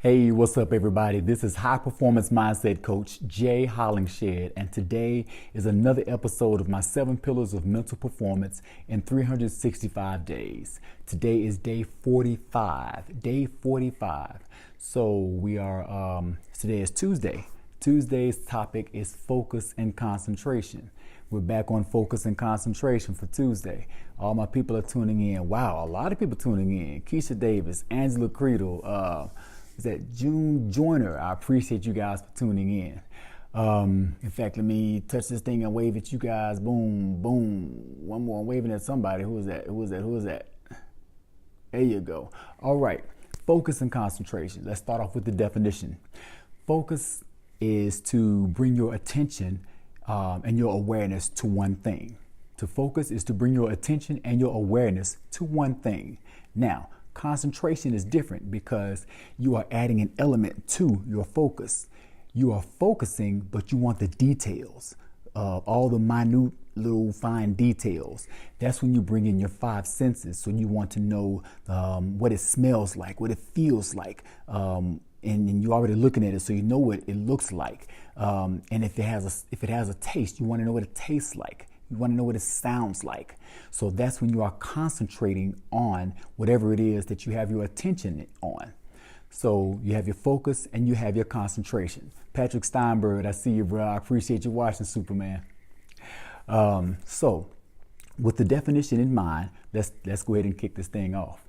Hey, what's up, everybody? This is High Performance Mindset Coach Jay Hollingshed, and today is another episode of my 7 Pillars of Mental Performance in 365 Days. Today is day 45. Day 45. So we are, today is Tuesday. Today's topic is focus and concentration. We're back on focus and concentration for Tuesday. All my people are tuning in. Wow, a lot of people tuning in. Keisha Davis, Angela Creedle, is that June Joyner. I appreciate you guys for tuning in. In fact, let me touch this thing and wave at you guys. Boom, boom. One more. I'm waving at somebody. Who is that? Who is that? Who is that? There you go. All right. Focus and concentration. Let's start off with the definition. Focus is to bring your attention and your awareness to one thing. To focus is to bring your attention and your awareness to one thing. Now, concentration is different because you are adding an element to your focus. You are focusing, but you want the details, all the minute little fine details. That's when you bring in your 5 senses. So you want to know what it smells like, what it feels like, and you're already looking at it, so you know what it looks like. And if it has a taste, you want to know what it tastes like. You want to know what it sounds like. So that's when you are concentrating on whatever it is that you have your attention on. So you have your focus and you have your concentration. Patrick Steinberg, I see you, bro. I appreciate you watching, Superman. So with the definition in mind, let's go ahead and kick this thing off.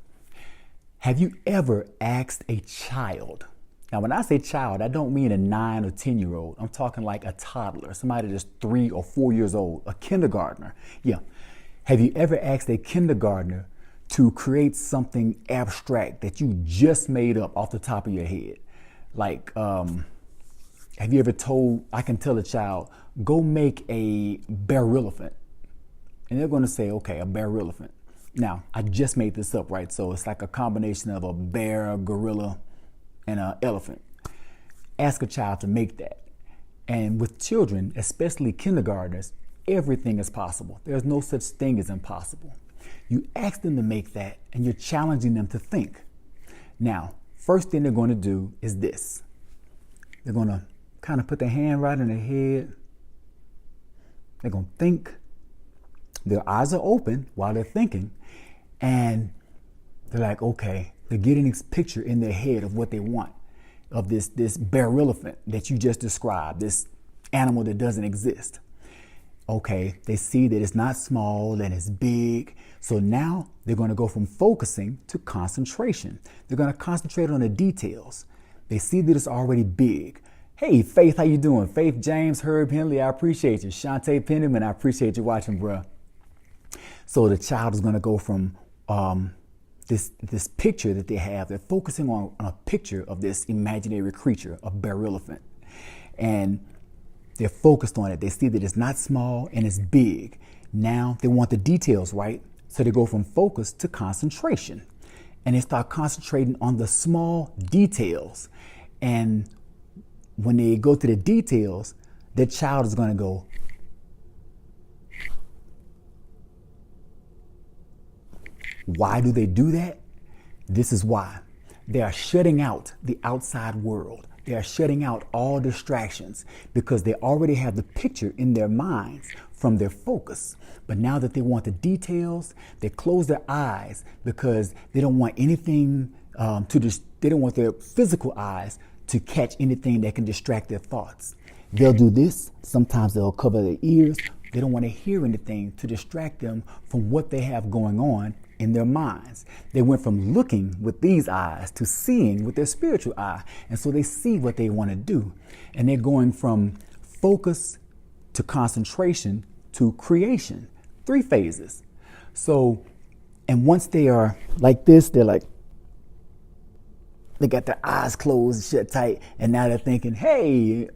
Have you ever asked a child? Now, when I say child, I don't mean a 9 or 10-year-old. I'm talking like a toddler, somebody that's 3 or 4 years old, a kindergartner. Yeah. Have you ever asked a kindergartner to create something abstract that you just made up off the top of your head? Like, have you ever I can tell a child, go make a bear-elephant. And they're going to say, okay, a bear-elephant. Now, I just made this up, right? So it's like a combination of a bear, a gorilla, and an elephant. Ask a child to make that. And with children, especially kindergartners, everything is possible. There's no such thing as impossible. You ask them to make that and you're challenging them to think. Now, first thing they're going to do is this. They're going to kind of put their hand right on their head. They're going to think. Their eyes are open while they're thinking. And they're like, okay, they're getting this picture in their head of what they want, of this bear-elephant that you just described, this animal that doesn't exist. Okay, they see that it's not small and it's big. So now they're going to go from focusing to concentration. They're going to concentrate on the details. They see that it's already big. Hey, Faith, how you doing? Faith, James, Herb, Henley, I appreciate you. Shantae Penniman, I appreciate you watching, bruh. So the child is going to go from this picture that they have. They're focusing on a picture of this imaginary creature, a bear-elephant. And they're focused on it. They see that it's not small and it's big. Now they want the details, right? So they go from focus to concentration. And they start concentrating on the small details. And when they go to the details, the child is going to go, why do they do that? This is why. They are shutting out the outside world. They are shutting out all distractions because they already have the picture in their minds from their focus. But now that they want the details, they close their eyes because they don't want anything they don't want their physical eyes to catch anything that can distract their thoughts. They'll do this. Sometimes they'll cover their ears. They don't want to hear anything to distract them from what they have going on in their minds. They went from looking with these eyes to seeing with their spiritual eye. And so they see what they want to do. And they're going from focus to concentration to creation. 3 phases. So, and once they are like this, they got their eyes closed, shut tight. And now they're thinking, hey,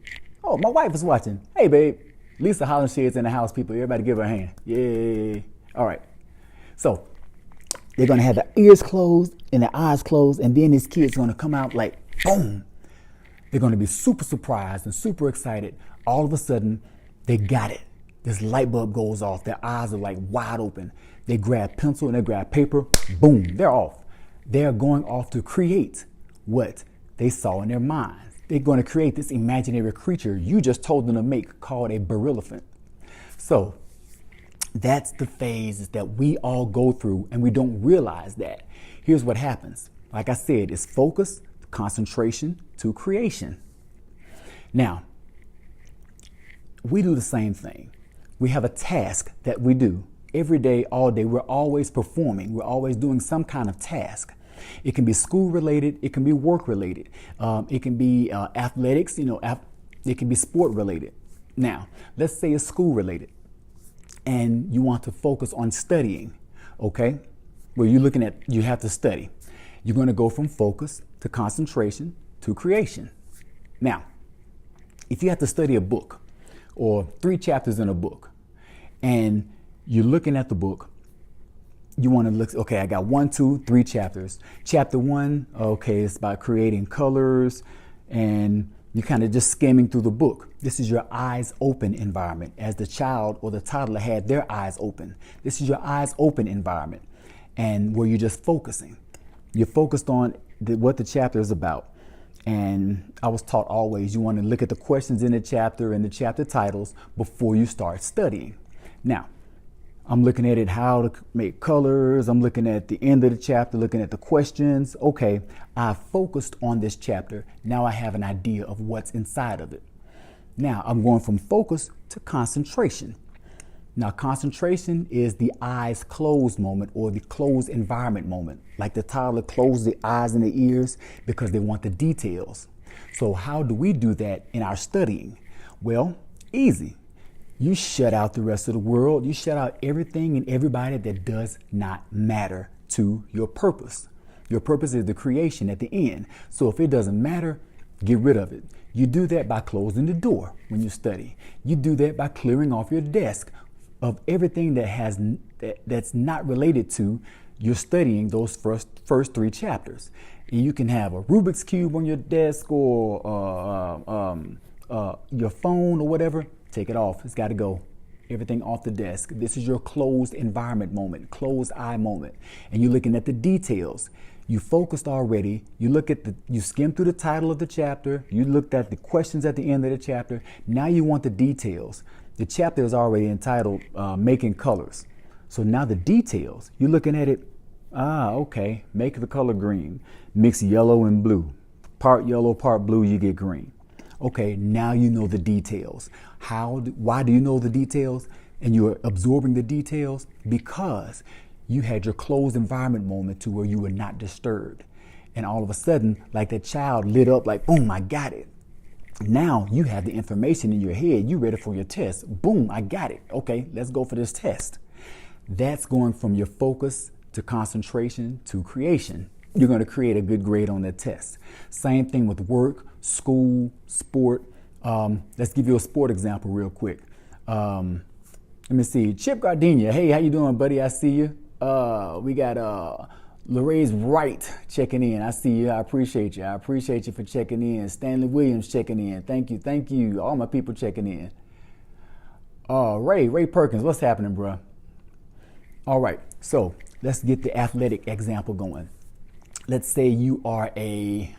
oh, my wife is watching. Hey, babe. Lisa Hollinshed's in the house, people. Everybody give her a hand. Yay. All right. So they're going to have their ears closed and their eyes closed. And then these kids are going to come out like, boom. They're going to be super surprised and super excited. All of a sudden, they got it. This light bulb goes off. Their eyes are like wide open. They grab pencil and they grab paper. Boom, they're off. They're going off to create what? they saw in their minds. They're going to create this imaginary creature you just told them to make called a barrelephant. So that's the phases that we all go through, and we don't realize that. Here's what happens. Like I said, it's focus, concentration to creation. Now, we do the same thing. We have a task that we do every day, all day. We're always performing. We're always doing some kind of task. It can be school related. It can be work related. It can be athletics. It can be sport related. Now, let's say it's school related, and you want to focus on studying. Okay, well, you have to study. You're going to go from focus to concentration to creation. Now, if you have to study a book or 3 chapters in a book, and you're looking at the book, you want to look, okay, I got 1, 2, 3 chapters. Chapter 1, okay, it's about creating colors, and you're kind of just skimming through the book. This is your eyes open environment, as the child or the toddler had their eyes open. This is your eyes open environment, and where you're just focusing. You're focused on what the chapter is about. And I was taught always you want to look at the questions in the chapter and the chapter titles before you start studying. Now, I'm looking at it, how to make colors. I'm looking at the end of the chapter, looking at the questions. Okay, I focused on this chapter. Now I have an idea of what's inside of it. Now I'm going from focus to concentration. Now, concentration is the eyes closed moment, or the closed environment moment. Like the toddler closes the eyes and the ears because they want the details. So how do we do that in our studying? Well, easy. You shut out the rest of the world. You shut out everything and everybody that does not matter to your purpose. Your purpose is the creation at the end. So if it doesn't matter, get rid of it. You do that by closing the door when you study. You do that by clearing off your desk of everything that's not related to your studying those first 3 chapters. And you can have a Rubik's Cube on your desk, or your phone or whatever. Take it off. It's got to go. Everything off the desk. This is your closed environment moment, closed eye moment. And you're looking at the details. You focused already. You skimmed through the title of the chapter. You looked at the questions at the end of the chapter. Now you want the details. The chapter is already entitled Making Colors. So now the details, you're looking at it. Okay, make the color green. Mix yellow and blue. Part yellow, part blue, you get green. Okay, now you know the details. Why do you know the details? And you're absorbing the details because you had your closed environment moment to where you were not disturbed. And all of a sudden, like that child lit up like, boom, I got it. Now you have the information in your head. You ready for your test. Boom, I got it. Okay, let's go for this test. That's going from your focus to concentration to creation. You're going to create a good grade on that test. Same thing with work, school, sport. Let's give you a sport example real quick. Let me see. Chip Gardenia. Hey, how you doing, buddy? I see you. We got Lorraine's Wright checking in. I see you. I appreciate you. I appreciate you for checking in. Stanley Williams checking in. Thank you. Thank you. All my people checking in. Ray Perkins, what's happening, bro? All right. So let's get the athletic example going. Let's say you are a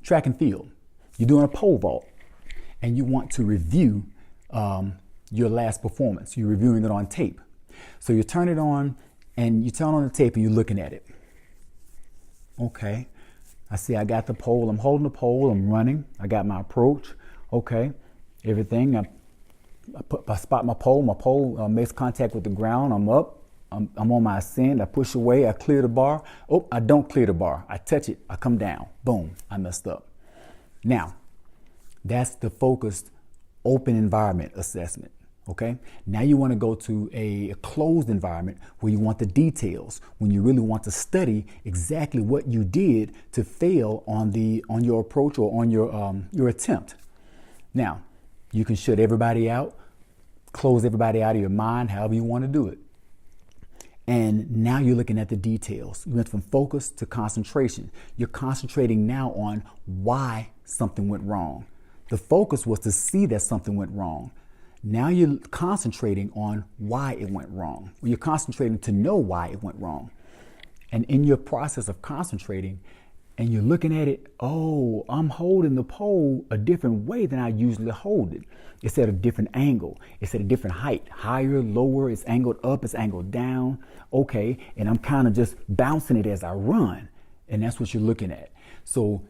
track and field. You're doing a pole vault, and you want to review your last performance. You're reviewing it on tape. So you turn it on, and you turn on the tape, and you're looking at it. Okay, I see I got the pole. I'm holding the pole. I'm running. I got my approach. Okay, everything. I spot my pole. My pole makes contact with the ground. I'm up. I'm on my ascend. I push away. I clear the bar. Oh, I don't clear the bar. I touch it. I come down. Boom, I messed up. Now, that's the focused open environment assessment. Okay, now you want to go to a closed environment where you want the details, when you really want to study exactly what you did to fail on your approach or on your attempt. Now, you can shut everybody out, close everybody out of your mind, however you want to do it. And now you're looking at the details. You went from focus to concentration. You're concentrating now on why something went wrong. The focus was to see that something went wrong. Now you're concentrating on why it went wrong. You're concentrating to know why it went wrong. And in your process of concentrating, and you're looking at it, oh, I'm holding the pole a different way than I usually hold it. It's at a different angle. It's at a different height, higher, lower, it's angled up, it's angled down. Okay, and I'm kind of just bouncing it as I run. And that's what you're looking at. So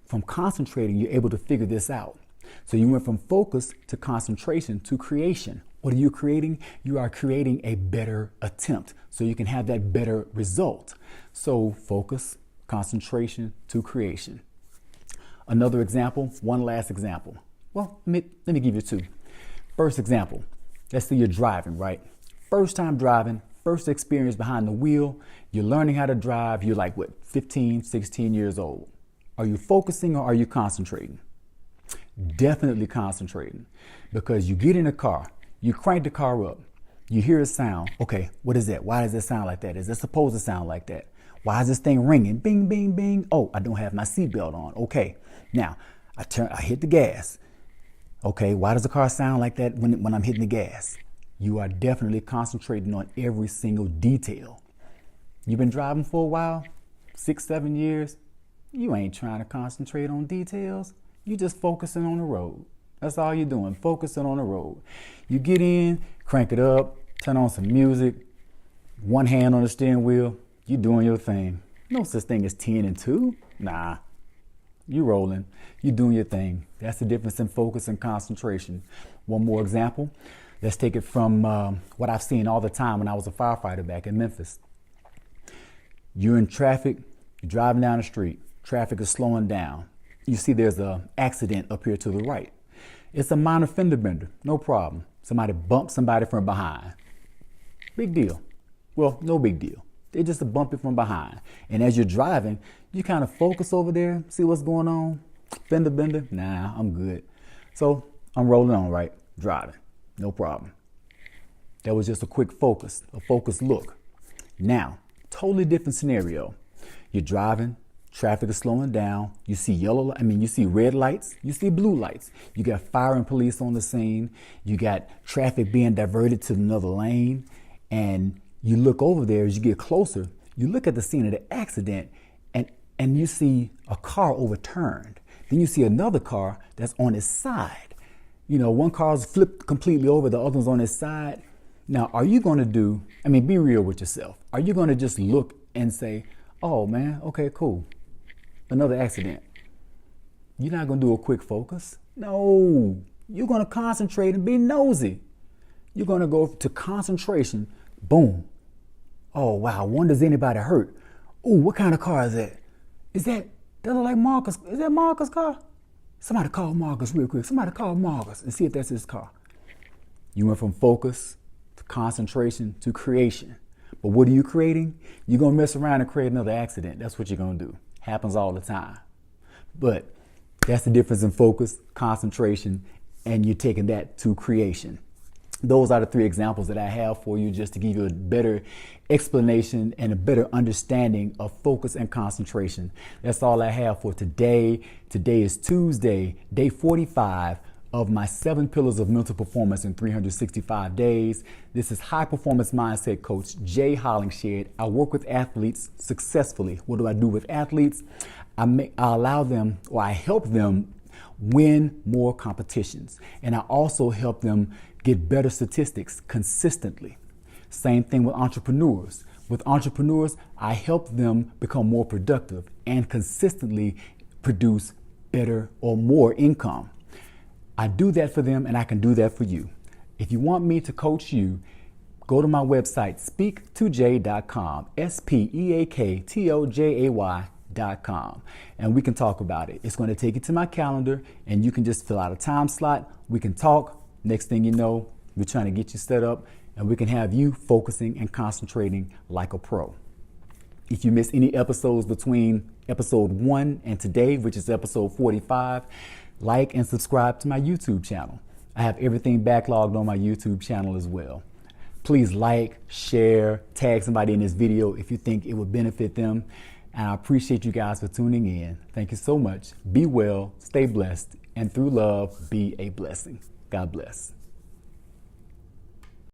from concentrating, you're able to figure this out. So you went from focus to concentration to creation. What are you creating? You are creating a better attempt so you can have that better result. So focus, concentration to creation. Another example, one last example. Well, let me give you two. First example, let's say you're driving, right? First time driving, first experience behind the wheel. You're learning how to drive. You're like, 15, 16 years old. Are you focusing or are you concentrating? Definitely concentrating, because you get in a car, you crank the car up, you hear a sound. Okay, what is that? Why does it sound like that? Is it supposed to sound like that? Why is this thing ringing? Bing, bing, bing. Oh, I don't have my seatbelt on. Okay, now I hit the gas. Okay, why does the car sound like that when I'm hitting the gas? You are definitely concentrating on every single detail. You've been driving for a while, 6, 7 years. You ain't trying to concentrate on details. You just focusing on the road. That's all you're doing, focusing on the road. You get in, crank it up, turn on some music, one hand on the steering wheel, you doing your thing. No such thing as 10 and 2. Nah, you rolling, you doing your thing. That's the difference in focus and concentration. One more example. Let's take it from what I've seen all the time when I was a firefighter back in Memphis. You're in traffic, you're driving down the street, traffic is slowing down. You see there's an accident up here to the right. It's a minor fender bender, no problem. Somebody bumped somebody from behind. Big deal. Well, no big deal. They just bump it from behind. And as you're driving, you kind of focus over there, see what's going on. Fender bender, nah, I'm good. So I'm rolling on, right? Driving, no problem. That was just a quick focus, a focused look. Now, totally different scenario. You're driving, traffic is slowing down. You see you see red lights, you see blue lights. You got fire and police on the scene. You got traffic being diverted to another lane. And you look over there as you get closer, you look at the scene of the accident and you see a car overturned. Then you see another car that's on its side. You know, one car's flipped completely over, the other one's on its side. Now, are you going to be real with yourself. Are you going to just look and say, oh man, okay, cool. Another accident. You're not going to do a quick focus. No, you're going to concentrate and be nosy. You're going to go to concentration. Boom. Oh, wow. Wonder does anybody hurt? Oh, what kind of car is that? That look like Marcus. Is that Marcus' car? Somebody call Marcus real quick. Somebody call Marcus and see if that's his car. You went from focus to concentration to creation. But what are you creating? You're going to mess around and create another accident. That's what you're going to do. Happens all the time. But that's the difference in focus, concentration, and you're taking that to creation. Those are the 3 examples that I have for you just to give you a better explanation and a better understanding of focus and concentration. That's all I have for today. Today is Tuesday, day 45 of my 7 pillars of mental performance in 365 days. This is high performance mindset coach Jay Hollingshed. I work with athletes successfully. What do I do with athletes? I allow them, or I help them win more competitions. And I also help them get better statistics consistently. Same thing with entrepreneurs. With entrepreneurs, I help them become more productive and consistently produce better or more income. I do that for them and I can do that for you. If you want me to coach you, go to my website, speaktojay.com, speaktojay.com, and we can talk about it. It's going to take you to my calendar and you can just fill out a time slot. We can talk. Next thing you know, we're trying to get you set up and we can have you focusing and concentrating like a pro. If you miss any episodes between episode 1 and today, which is episode 45, like and subscribe to my YouTube channel. I have everything backlogged on my YouTube channel as well. Please like, share, tag somebody in this video if you think it would benefit them. And I appreciate you guys for tuning in. Thank you so much. Be well, stay blessed, and through love, be a blessing. God bless.